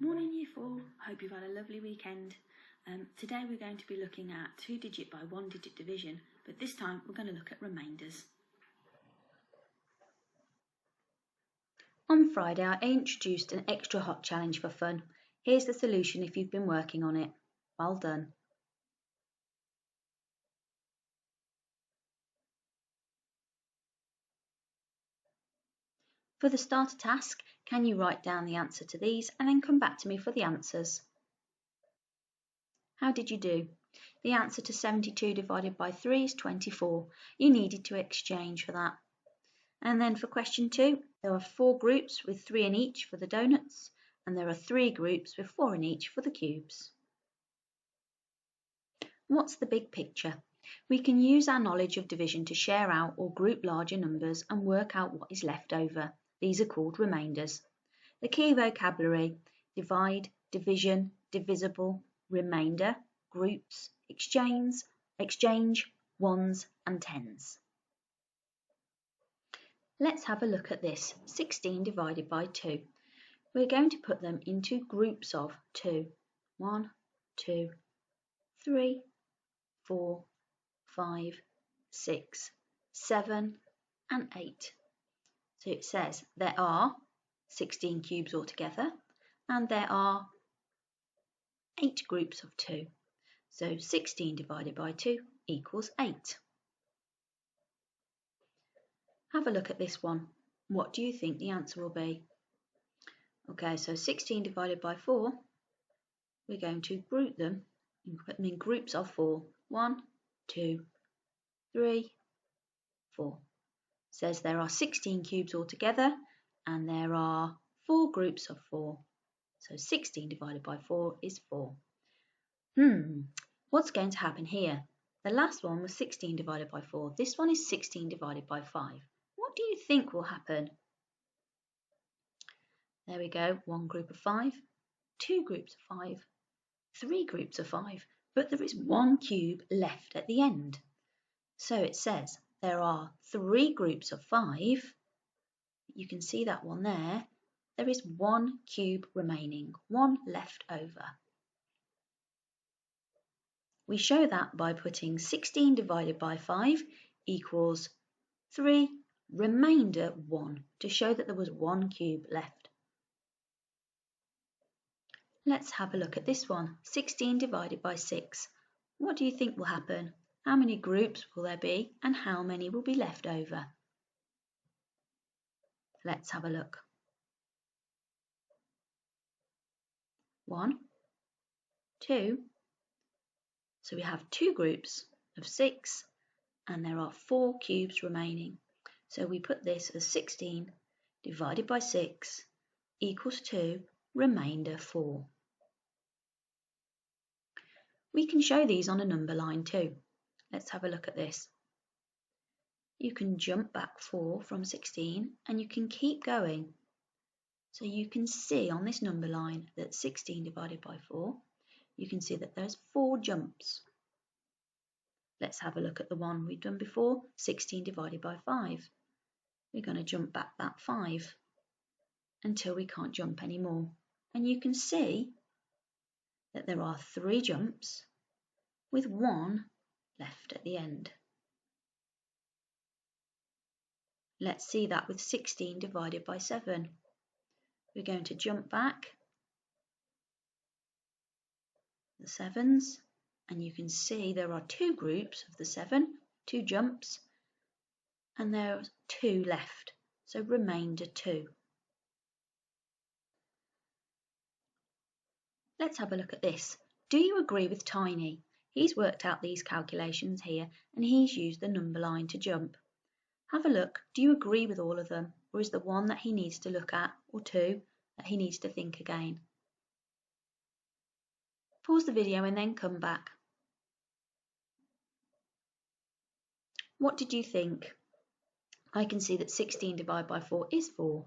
Morning Year 4, hope you've had a lovely weekend. Today we're going to be looking at 2-digit by 1-digit division, but this time we're going to look at remainders. On Friday I introduced an extra hot challenge for fun. Here's the solution if you've been working on it. Well done. For the starter task, can you write down the answer to these and then come back to me for the answers? How did you do? The answer to 72 divided by 3 is 24. You needed to exchange for that. And then for question 2, there are 4 groups with 3 in each for the donuts, and there are 3 groups with 4 in each for the cubes. What's the big picture? We can use our knowledge of division to share out or group larger numbers and work out what is left over. These are called remainders. The key vocabulary: divide, division, divisible, remainder, groups, exchange, ones and tens. Let's have a look at this. 16 divided by 2. We're going to put them into groups of 2. 1, 2, 3, 4, 5, 6, 7 and 8. So it says there are 16 cubes altogether and there are 8 groups of 2. So 16 divided by 2 equals 8. Have a look at this one. What do you think the answer will be? Okay, so 16 divided by 4, we're going to group them and put them in groups of 4. 1, 2, 3, 4. Says there are 16 cubes altogether and there are 4 groups of 4. So 16 divided by 4 is 4. What's going to happen here? The last one was 16 divided by 4. This one is 16 divided by 5. What do you think will happen? There we go, 1 group of 5, 2 groups of 5, 3 groups of 5, but there is 1 cube left at the end. So it says there are 3 groups of 5. You can see that one there. There is 1 cube remaining, 1 left over. We show that by putting 16 divided by 5 equals 3 remainder 1 to show that there was 1 cube left. Let's have a look at this one. 16 divided by 6. What do you think will happen? How many groups will there be and how many will be left over? Let's have a look. 1, 2. So we have 2 groups of 6 and there are 4 cubes remaining. So we put this as 16 divided by 6 equals 2 remainder 4. We can show these on a number line too. Let's have a look at this. You can jump back 4 from 16 and you can keep going. So you can see on this number line that 16 divided by 4, you can see that there's 4 jumps. Let's have a look at the one we've done before, 16 divided by 5. We're going to jump back that 5 until we can't jump anymore. And you can see that there are 3 jumps with 1 left at the end. Let's see that with 16 divided by 7. We're going to jump back the 7s and you can see there are 2 groups of the 7, 2 jumps, and there are 2 left, so remainder 2. Let's have a look at this. Do you agree with Tiny? He's worked out these calculations here and he's used the number line to jump. Have a look. Do you agree with all of them, or is there one that he needs to look at, or 2 that he needs to think again? Pause the video and then come back. What did you think? I can see that 16 divided by 4 is 4.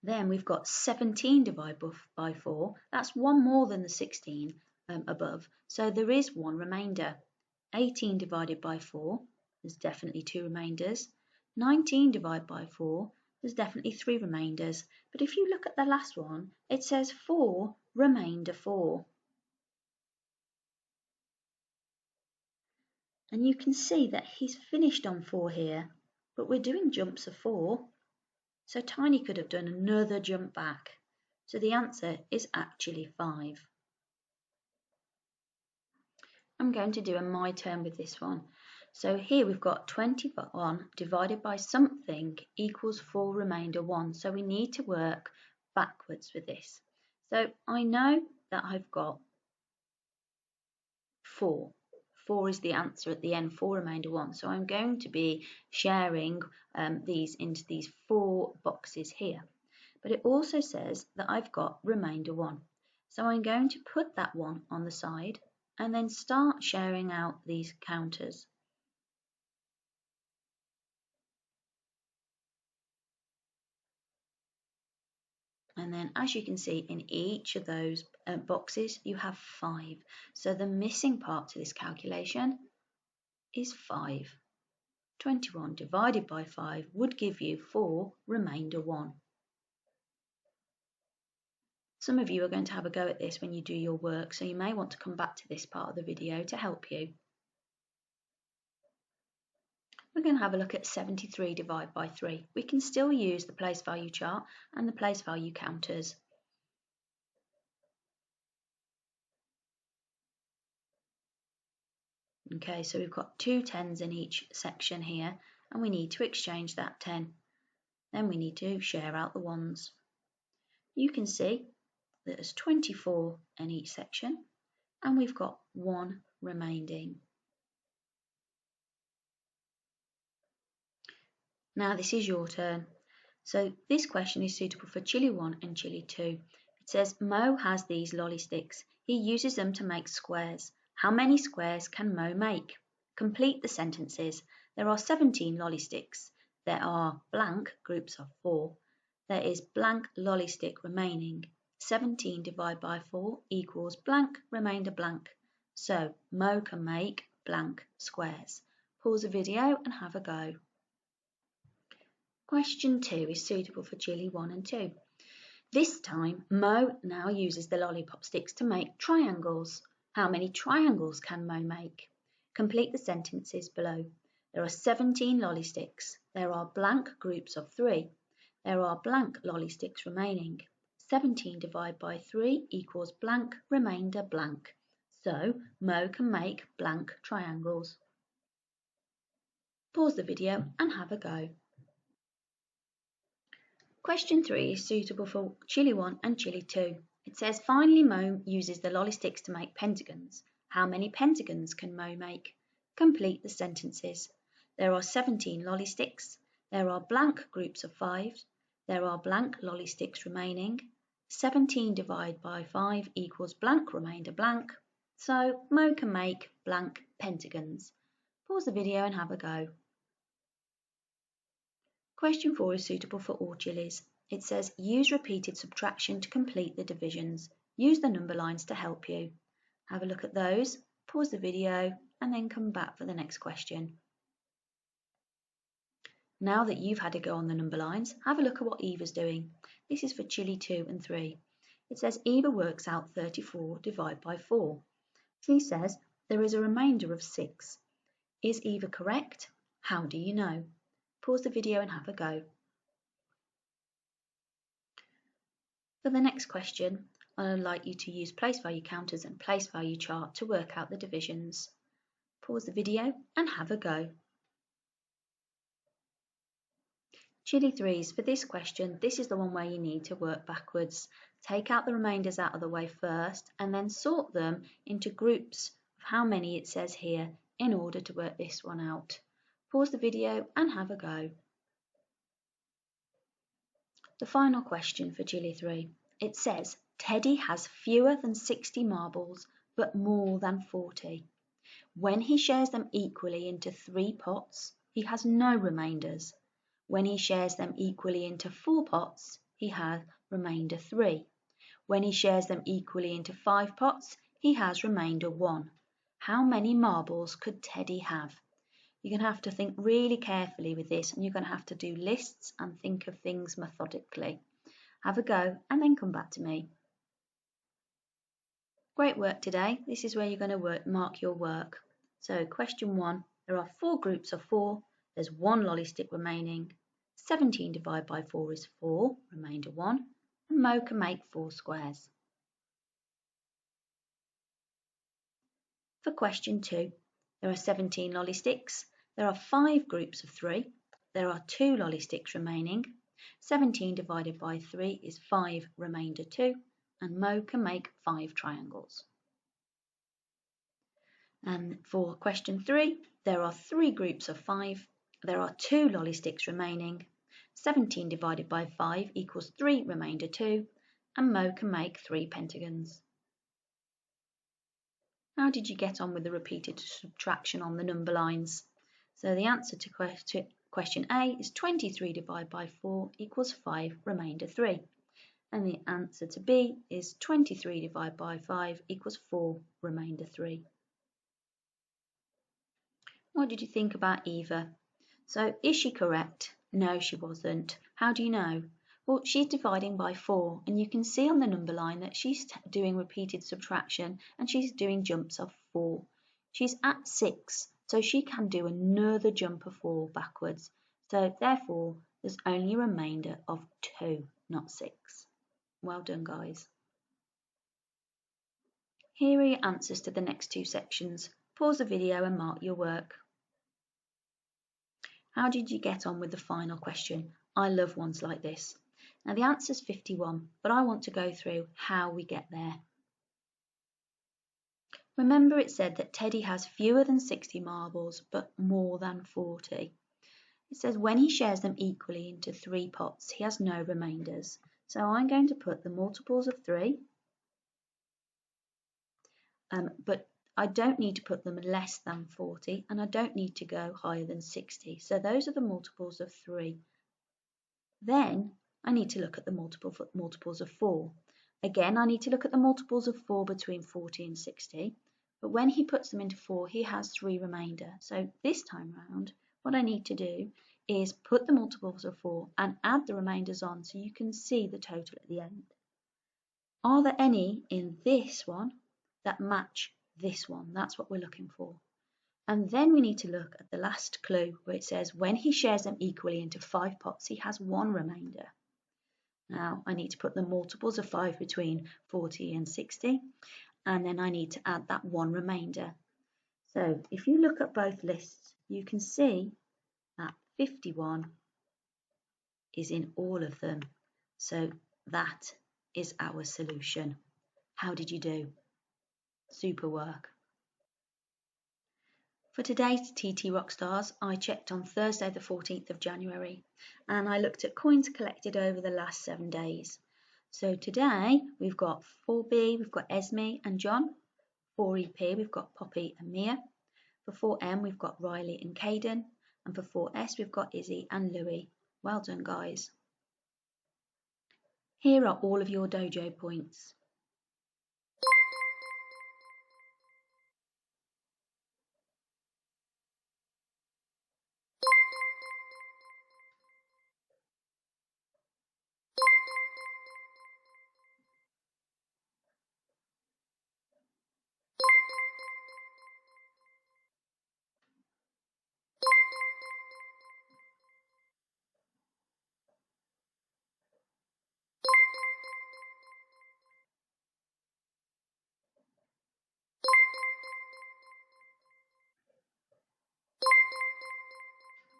Then we've got 17 divided by 4. That's 1 more than the 16 above. So there is 1 remainder. 18 divided by 4. There's definitely 2 remainders. 19 divided by 4. There's definitely 3 remainders, but if you look at the last one, it says 4, remainder 4. And you can see that he's finished on 4 here, but we're doing jumps of 4. So Tiny could have done another jump back. So the answer is actually 5. I'm going to do a my turn with this one. So here we've got 21 divided by something equals 4 remainder 1. So we need to work backwards with this. So I know that I've got 4. 4 is the answer at the end, 4 remainder 1. So I'm going to be sharing these into these 4 boxes here. But it also says that I've got remainder 1. So I'm going to put that one on the side and then start sharing out these counters. And then as you can see in each of those boxes you have 5. So the missing part to this calculation is 5. 21 divided by 5 would give you 4 remainder 1. Some of you are going to have a go at this when you do your work, so you may want to come back to this part of the video to help you. We're going to have a look at 73 divided by 3. We can still use the place value chart and the place value counters. Okay, so we've got 2 10s in each section here, and we need to exchange that 10. Then we need to share out the ones. You can see that there's 24 in each section, and we've got 1 remaining. Now this is your turn. So this question is suitable for Chili 1 and Chili 2. It says Mo has these lolly sticks. He uses them to make squares. How many squares can Mo make? Complete the sentences. There are 17 lolly sticks. There are blank groups of 4. There is blank lolly stick remaining. 17 divided by 4 equals blank remainder blank. So Mo can make blank squares. Pause the video and have a go. Question 2 is suitable for Chili 1 and 2. This time, Mo now uses the lollipop sticks to make triangles. How many triangles can Mo make? Complete the sentences below. There are 17 lolly sticks. There are blank groups of 3. There are blank lolly sticks remaining. 17 divided by 3 equals blank remainder blank. So, Mo can make blank triangles. Pause the video and have a go. Question 3 is suitable for Chili 1 and Chili 2. It says, finally Mo uses the lolly sticks to make pentagons. How many pentagons can Mo make? Complete the sentences. There are 17 lolly sticks. There are blank groups of 5. There are blank lolly sticks remaining. 17 divided by 5 equals blank remainder blank. So Mo can make blank pentagons. Pause the video and have a go. Question 4 is suitable for all chilies. It says, use repeated subtraction to complete the divisions. Use the number lines to help you. Have a look at those, pause the video, and then come back for the next question. Now that you've had a go on the number lines, have a look at what Eva's doing. This is for Chili 2 and 3. It says Eva works out 34 divided by 4. She says there is a remainder of 6. Is Eva correct? How do you know? Pause the video and have a go. For the next question, I'd like you to use place value counters and place value chart to work out the divisions. Pause the video and have a go. Chili 3s, for this question, this is the one where you need to work backwards. Take out the remainders out of the way first and then sort them into groups of how many it says here in order to work this one out. Pause the video and have a go. The final question for Chili 3. It says, Teddy has fewer than 60 marbles, but more than 40. When he shares them equally into 3 pots, he has no remainders. When he shares them equally into 4 pots, he has remainder 3. When he shares them equally into 5 pots, he has remainder 1. How many marbles could Teddy have? You're going to have to think really carefully with this, and you're going to have to do lists and think of things methodically. Have a go and then come back to me. Great work today. This is where you're going to mark your work. So question 1, there are 4 groups of 4. There's 1 lolly stick remaining. 17 divided by 4 is 4, remainder 1. And Mo can make 4 squares. For question 2, there are 17 lolly sticks. There are 5 groups of 3. There are 2 lolly sticks remaining. 17 divided by 3 is 5, remainder 2. And Mo can make 5 triangles. And for question 3, there are 3 groups of 5. There are 2 lolly sticks remaining. 17 divided by 5 equals 3, remainder 2. And Mo can make 3 pentagons. How did you get on with the repeated subtraction on the number lines? So the answer to question A is 23 divided by 4 equals 5, remainder 3. And the answer to B is 23 divided by 5 equals 4, remainder 3. What did you think about Eva? So is she correct? No, she wasn't. How do you know? Well, she's dividing by 4, and you can see on the number line that she's doing repeated subtraction and she's doing jumps of 4. She's at 6, so she can do another jump of 4 backwards. So therefore, there's only a remainder of 2, not 6. Well done, guys. Here are your answers to the next 2 sections. Pause the video and mark your work. How did you get on with the final question? I love ones like this. Now the answer is 51, but I want to go through how we get there. Remember it said that Teddy has fewer than 60 marbles, but more than 40. It says when he shares them equally into 3 pots, he has no remainders. So I'm going to put the multiples of 3, but I don't need to put them less than 40, and I don't need to go higher than 60. So those are the multiples of 3. Then I need to look at the multiples of 4. Again, I need to look at the multiples of 4 between 40 and 60. But when he puts them into 4, he has 3 remainder. So this time round, what I need to do is put the multiples of 4 and add the remainders on so you can see the total at the end. Are there any in this one that match this one? That's what we're looking for. And then we need to look at the last clue where it says when he shares them equally into 5 pots, he has 1 remainder. Now I need to put the multiples of 5 between 40 and 60, and then I need to add that 1 remainder. So if you look at both lists, you can see that 51 is in all of them. So that is our solution. How did you do? Super work. For today's TT Rockstars, I checked on Thursday the 14th of January and I looked at coins collected over the last 7 days. So today we've got 4B, we've got Esme and John. 4EP, we've got Poppy and Mia. For 4M, we've got Riley and Caden. And for 4S, we've got Izzy and Louie. Well done, guys. Here are all of your dojo points.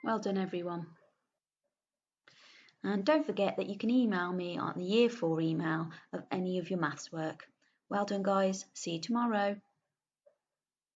Well done, everyone. And don't forget that you can email me on the Year 4 email of any of your maths work. Well done, guys. See you tomorrow.